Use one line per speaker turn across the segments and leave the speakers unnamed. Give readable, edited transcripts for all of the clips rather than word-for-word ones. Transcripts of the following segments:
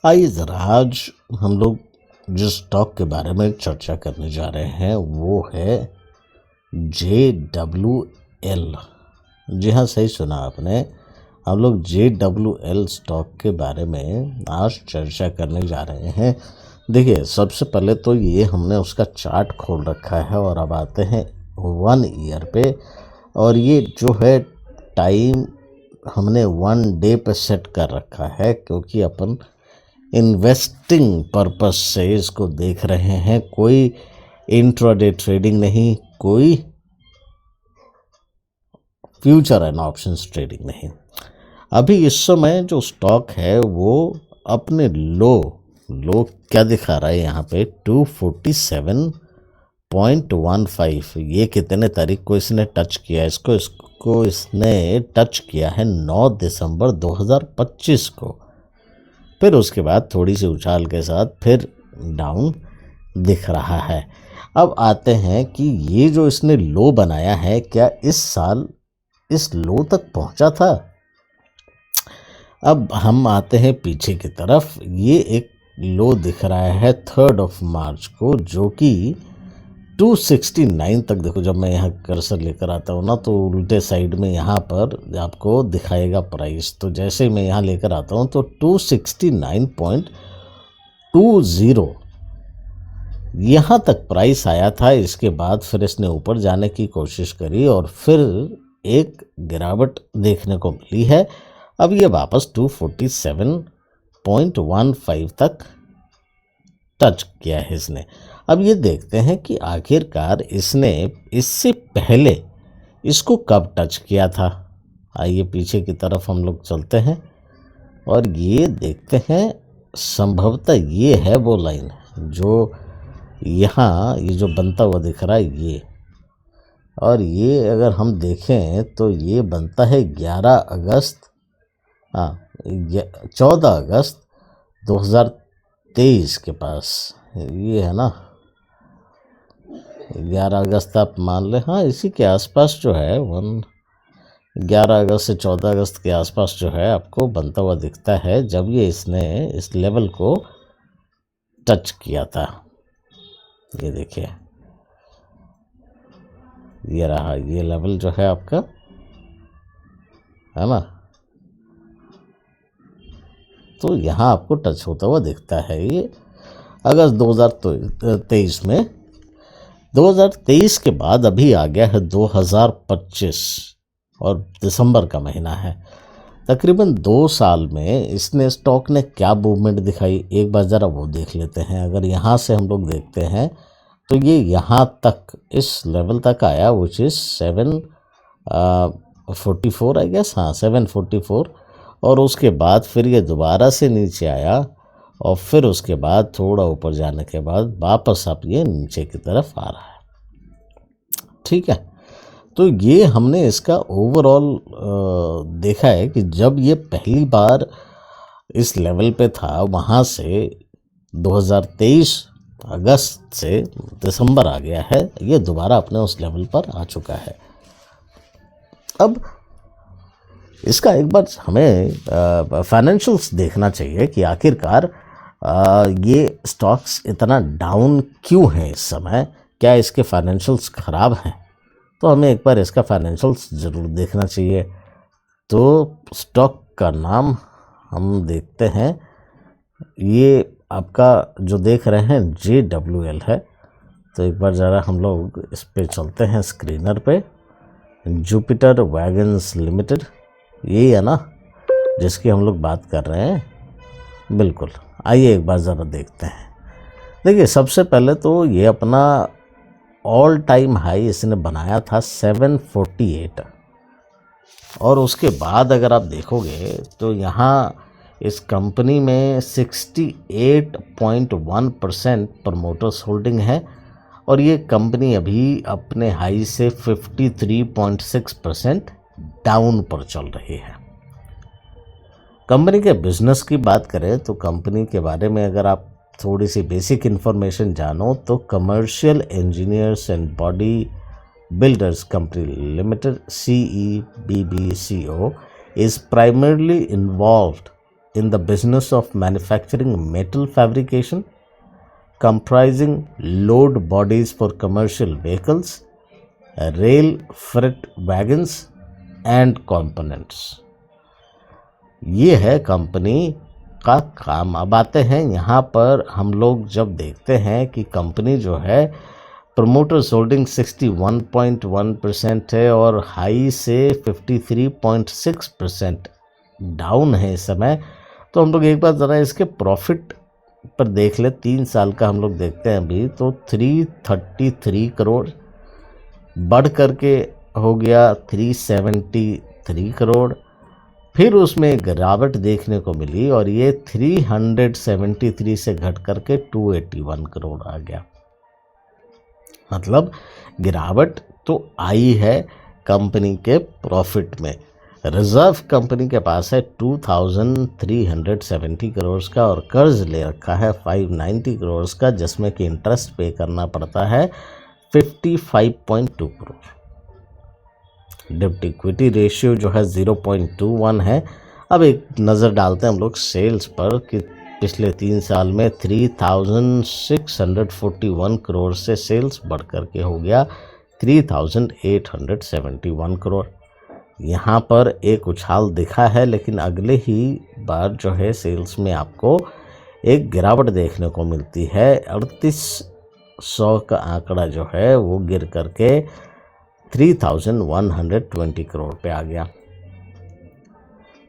आइए ज़रा आज हम लोग जिस स्टॉक के बारे में चर्चा करने जा रहे हैं वो है JWL। जी हाँ, सही सुना आपने। हम लोग JWL स्टॉक के बारे में आज चर्चा करने जा रहे हैं। देखिए, सबसे पहले तो ये हमने उसका चार्ट खोल रखा है और अब आते हैं 1 ईयर पे। और ये जो है टाइम हमने 1 डे पे सेट कर रखा है, क्योंकि अपन इन्वेस्टिंग पर्पस से इसको देख रहे हैं। कोई इंट्राडे ट्रेडिंग नहीं, कोई फ्यूचर एंड ऑप्शंस ट्रेडिंग नहीं। अभी इस समय जो स्टॉक है वो अपने लो क्या दिखा रहा है यहाँ पे 247.15। ये कितने तारीख को इसने टच किया? इसको इसने टच किया है 9 दिसंबर 2025 को। फिर उसके बाद थोड़ी सी उछाल के साथ फिर डाउन दिख रहा है। अब आते हैं कि ये जो इसने लो बनाया है, क्या इस साल इस लो तक पहुंचा था? अब हम आते हैं पीछे की तरफ। ये एक लो दिख रहा है 3 मार्च को, जो कि 269 तक। देखो, जब मैं यहाँ कर्सर लेकर आता हूँ ना, तो उल्टे साइड में यहाँ पर आपको दिखाएगा प्राइस। तो जैसे ही मैं यहाँ लेकर आता हूँ तो 269.20 यहाँ तक प्राइस आया था। इसके बाद फिर इसने ऊपर जाने की कोशिश करी और फिर एक गिरावट देखने को मिली है। अब ये वापस 247.15 तक टच किया है इसने। अब ये देखते हैं कि आखिरकार इसने इससे पहले इसको कब टच किया था। आइए पीछे की तरफ हम लोग चलते हैं और ये देखते हैं। संभवतः ये है वो लाइन जो यहाँ ये जो बनता हुआ दिख रहा है ये। और ये अगर हम देखें तो ये बनता है 14 अगस्त 2023 के पास। ये है ना, 11 अगस्त आप मान लें। हाँ, इसी के आसपास जो है 11 अगस्त से 14 अगस्त के आसपास जो है आपको बनता हुआ दिखता है, जब ये इसने इस लेवल को टच किया था। ये देखिए, ये रहा ये लेवल जो है आपका, है ना। तो यहाँ आपको टच होता हुआ दिखता है ये अगस्त 2023 में। 2023 के बाद अभी आ गया है 2025 और दिसंबर का महीना है। तकरीबन 2 साल में इसने स्टॉक ने क्या मूवमेंट दिखाई, एक बार ज़रा वो देख लेते हैं। अगर यहाँ से हम लोग देखते हैं तो ये यहाँ तक इस लेवल तक आया, विच इज़ 744 आई गेस। हाँ, 744। और उसके बाद फिर ये दोबारा से नीचे आया और फिर उसके बाद थोड़ा ऊपर जाने के बाद वापस अब ये नीचे की तरफ आ रहा है। ठीक है, तो ये हमने इसका ओवरऑल देखा है कि जब ये पहली बार इस लेवल पे था, वहाँ से 2023 अगस्त से दिसंबर आ गया है, ये दोबारा अपने उस लेवल पर आ चुका है। अब इसका एक बार हमें फाइनेंशियल्स देखना चाहिए कि आखिरकार ये स्टॉक्स इतना डाउन क्यों है इस समय। क्या इसके फाइनेंशियल्स ख़राब हैं? तो हमें एक बार इसका फाइनेंशियल्स ज़रूर देखना चाहिए। तो स्टॉक का नाम हम देखते हैं, ये आपका जो देख रहे हैं JWL है। तो एक बार ज़रा हम लोग इस पे चलते हैं स्क्रीनर पे। जुपिटर वैगन्स लिमिटेड, यही है ना जिसकी हम लोग बात कर रहे हैं? बिल्कुल। आइए एक बार ज़रा देखते हैं। देखिए, सबसे पहले तो ये अपना ऑल टाइम हाई इसने बनाया था 748। और उसके बाद अगर आप देखोगे तो यहाँ इस कंपनी में 68.1% प्रमोटर्स होल्डिंग है। और ये कंपनी अभी अपने हाई से 53.6% डाउन पर चल रही है। कंपनी के बिजनेस की बात करें तो कंपनी के बारे में अगर आप थोड़ी सी बेसिक इन्फॉर्मेशन जानो तो commercial engineers and body builders company limited CEBBCO is primarily involved in the business of manufacturing metal fabrication, comprising load bodies for commercial vehicles, rail freight wagons and components. ये है company का काम। अब आते हैं यहाँ पर हम लोग जब देखते हैं कि कंपनी जो है प्रमोटर्स होल्डिंग 61.1% है और हाई से 53.6% डाउन है इस समय। तो हम लोग एक बार ज़रा इसके प्रॉफिट पर देख ले, 3 साल का हम लोग देखते हैं अभी, तो 333 करोड़ बढ़ करके हो गया 373 करोड़, फिर उसमें गिरावट देखने को मिली और ये 373 से घट करके 281 करोड़ आ गया। मतलब गिरावट तो आई है कंपनी के प्रॉफिट में। रिजर्व कंपनी के पास है 2370 करोड़ का और कर्ज ले रखा है 590 करोड़ का, जिसमें कि इंटरेस्ट पे करना पड़ता है 55.2 करोड़। डेब्ट इक्विटी रेशियो जो है 0.21 है। अब एक नज़र डालते हैं हम लोग सेल्स पर कि पिछले 3 साल में 3641 करोड़ से सेल्स बढ़ करके हो गया 3871 करोड़। यहाँ पर एक उछाल दिखा है, लेकिन अगले ही बार जो है सेल्स में आपको एक गिरावट देखने को मिलती है। 3800 का आंकड़ा जो है वो गिर करके 3120 करोड़ पे आ गया।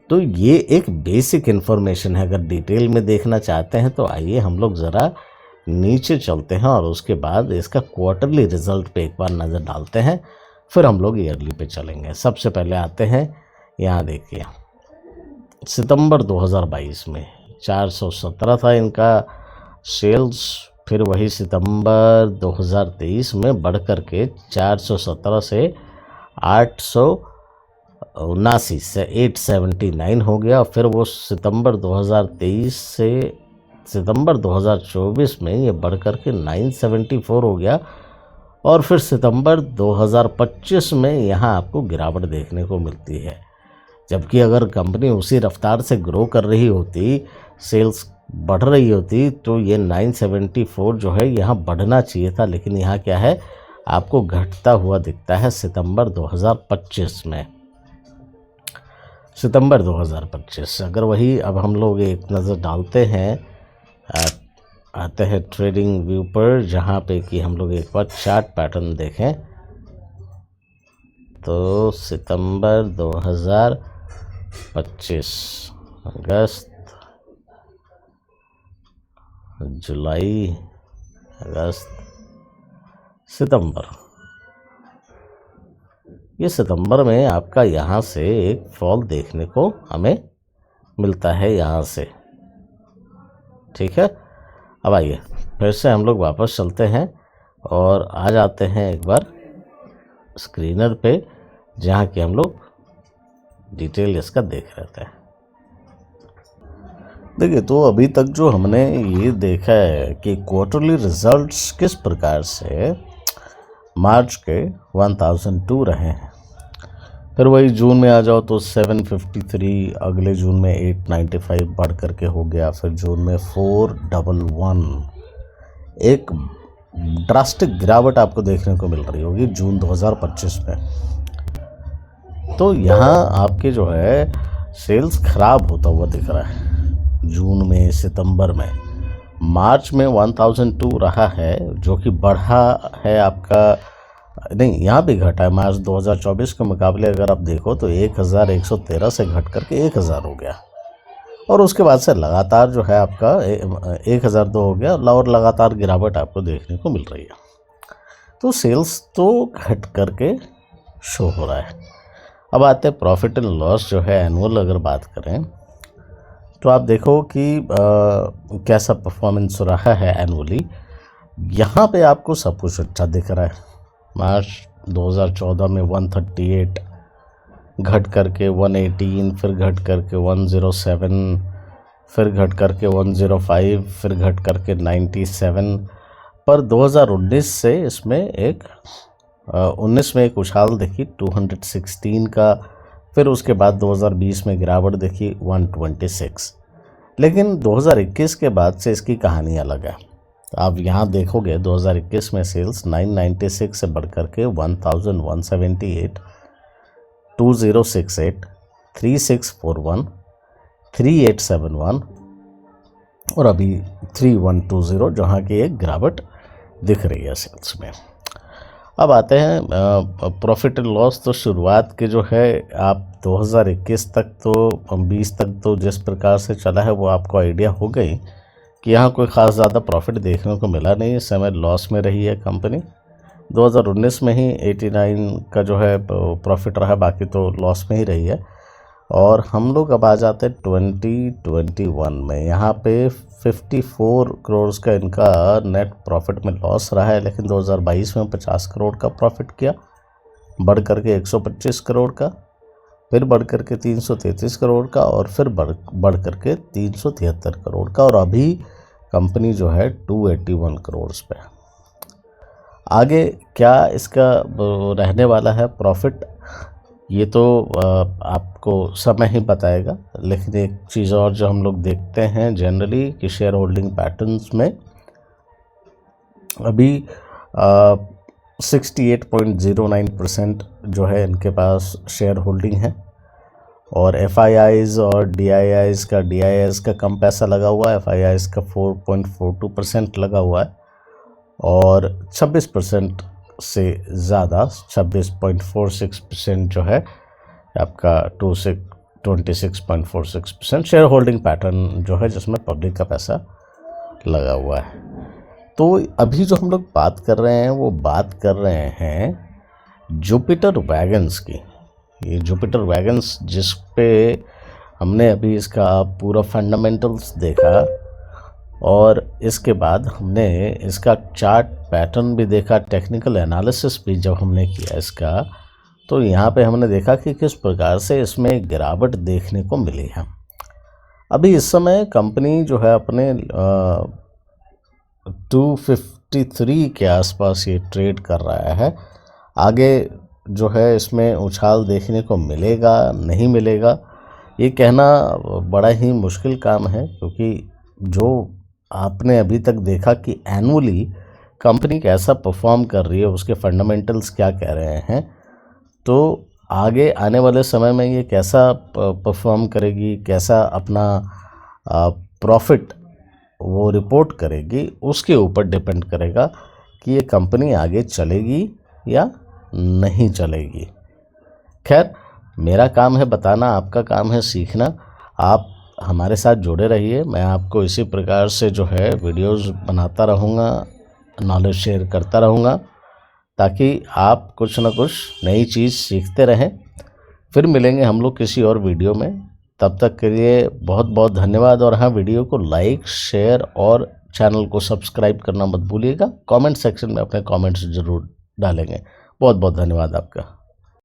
तो ये एक बेसिक इन्फॉर्मेशन है। अगर डिटेल में देखना चाहते हैं तो आइए हम लोग ज़रा नीचे चलते हैं और उसके बाद इसका क्वार्टरली रिजल्ट पे एक बार नज़र डालते हैं, फिर हम लोग ईयरली पे चलेंगे। सबसे पहले आते हैं, यहाँ देखिए सितंबर 2022 में 417 था इनका सेल्स, फिर वही सितंबर 2023 में बढ़ करके 417 से 879 से 879 हो गया। फिर वो सितंबर 2023 से सितंबर 2024 में ये बढ़ करके 974 हो गया और फिर सितंबर 2025 में यहाँ आपको गिरावट देखने को मिलती है। जबकि अगर कंपनी उसी रफ्तार से ग्रो कर रही होती, सेल्स बढ़ रही होती, तो ये 974 जो है यहाँ बढ़ना चाहिए था, लेकिन यहाँ क्या है आपको घटता हुआ दिखता है सितंबर 2025 में। सितंबर 2025 अगर वही अब हम लोग एक नज़र डालते हैं, आते हैं ट्रेडिंग व्यू पर, जहाँ पे कि हम लोग एक बार चार्ट पैटर्न देखें तो सितंबर 2025, अगस्त, जुलाई, अगस्त, सितंबर, ये सितंबर में आपका यहाँ से एक फॉल देखने को हमें मिलता है यहाँ से। ठीक है, अब आइए फिर से हम लोग वापस चलते हैं और आ जाते हैं एक बार स्क्रीनर पे, जहाँ कि हम लोग डिटेल इसका देख रहे थे। देखिए, तो अभी तक जो हमने ये देखा है कि क्वार्टरली रिजल्ट्स किस प्रकार से मार्च के 1002 रहे हैं। फिर वही जून में आ जाओ तो 753, अगले जून में 895 बढ़ करके हो गया, फिर जून में 411, एक ड्रास्टिक गिरावट आपको देखने को मिल रही होगी जून 2025 में। तो यहाँ आपके जो है सेल्स खराब होता हुआ दिख रहा है जून में, सितंबर में। मार्च में 1002 रहा है, जो कि बढ़ा है आपका, नहीं यहाँ भी घटा है। मार्च 2024 के मुकाबले अगर आप देखो तो 1113 से घट करके 1000 हो गया और उसके बाद से लगातार जो है आपका 1002 हो गया और लगातार गिरावट आपको देखने को मिल रही है। तो सेल्स तो घट करके शो हो रहा है। अब आते हैं प्रॉफिट एंड लॉस जो है एनुअल अगर बात करें तो आप देखो कि कैसा परफॉर्मेंस रहा है एनुअली। यहाँ पे आपको सब कुछ अच्छा दिख रहा है। मार्च 2014 में 138 घट करके 118, फिर घट करके 107, फिर घट करके 105, फिर घट करके 97, पर 2019 से इसमें एक 19 में एक उछाल देखी 216 का, फिर उसके बाद 2020 में गिरावट देखी 126। लेकिन 2021 के बाद से इसकी कहानी अलग है। आप यहाँ देखोगे 2021 में सेल्स 996 से बढ़कर के 1178, 2068, 3641, 3871 और अभी 3120 जहाँ की एक गिरावट दिख रही है सेल्स में। अब आते हैं प्रॉफिट एंड लॉस। तो शुरुआत के जो है आप 2021 तक तो 20 तक तो जिस प्रकार से चला है वो आपको आइडिया हो गई कि यहाँ कोई ख़ास ज़्यादा प्रॉफिट देखने को मिला नहीं। इस समय लॉस में रही है कंपनी। 2019 में ही 89 का जो है प्रॉफिट रहा, बाकी तो लॉस में ही रही है। और हम लोग अब आ जाते हैं 2021 में। यहाँ पे 54 करोड़ का इनका नेट प्रॉफिट में लॉस रहा है, लेकिन 2022 में 50 करोड़ का प्रॉफिट किया, बढ़ करके 125 करोड़ का, फिर बढ़ करके 333 करोड़ का, और फिर बढ़ करके 373 करोड़ का, और अभी कंपनी जो है 281 करोड़ पे। आगे क्या इसका रहने वाला है प्रॉफिट, ये तो आपको समय ही बताएगा। लेकिन एक चीज़ और जो हम लोग देखते हैं जनरली कि शेयर होल्डिंग पैटर्न्स में अभी 68.09% जो है इनके पास शेयर होल्डिंग है, और FIIs और DIIs का कम पैसा लगा हुआ है। FIIs का 4.42% लगा हुआ है, और 26% से ज़्यादा 26.46% जो है आपका 26.46% शेयर होल्डिंग पैटर्न जो है जिसमें पब्लिक का पैसा लगा हुआ है। तो अभी जो हम लोग बात कर रहे हैं वो बात कर रहे हैं जुपिटर वैगन्स की। ये जुपिटर वैगन्स जिस पे हमने अभी इसका पूरा फंडामेंटल्स देखा, और इसके बाद हमने इसका चार्ट पैटर्न भी देखा, टेक्निकल एनालिसिस भी जब हमने किया इसका, तो यहाँ पे हमने देखा कि किस प्रकार से इसमें गिरावट देखने को मिली है। अभी इस समय कंपनी जो है अपने 253 के आसपास ये ट्रेड कर रहा है। आगे जो है इसमें उछाल देखने को मिलेगा नहीं मिलेगा ये कहना बड़ा ही मुश्किल काम है, क्योंकि जो आपने अभी तक देखा कि एनुअली कंपनी कैसा परफॉर्म कर रही है, उसके फंडामेंटल्स क्या कह रहे हैं, तो आगे आने वाले समय में ये कैसा परफॉर्म करेगी, कैसा अपना प्रॉफिट वो रिपोर्ट करेगी, उसके ऊपर डिपेंड करेगा कि ये कंपनी आगे चलेगी या नहीं चलेगी। खैर, मेरा काम है बताना, आपका काम है सीखना। आप हमारे साथ जुड़े रहिए। मैं आपको इसी प्रकार से जो है वीडियोस बनाता रहूँगा, नॉलेज शेयर करता रहूँगा, ताकि आप कुछ ना कुछ नई चीज़ सीखते रहें। फिर मिलेंगे हम लोग किसी और वीडियो में। तब तक के लिए बहुत बहुत धन्यवाद। और हाँ, वीडियो को लाइक, शेयर और चैनल को सब्सक्राइब करना मत भूलिएगा। कमेंट सेक्शन में अपने कमेंट्स ज़रूर डालेंगे। बहुत बहुत धन्यवाद आपका।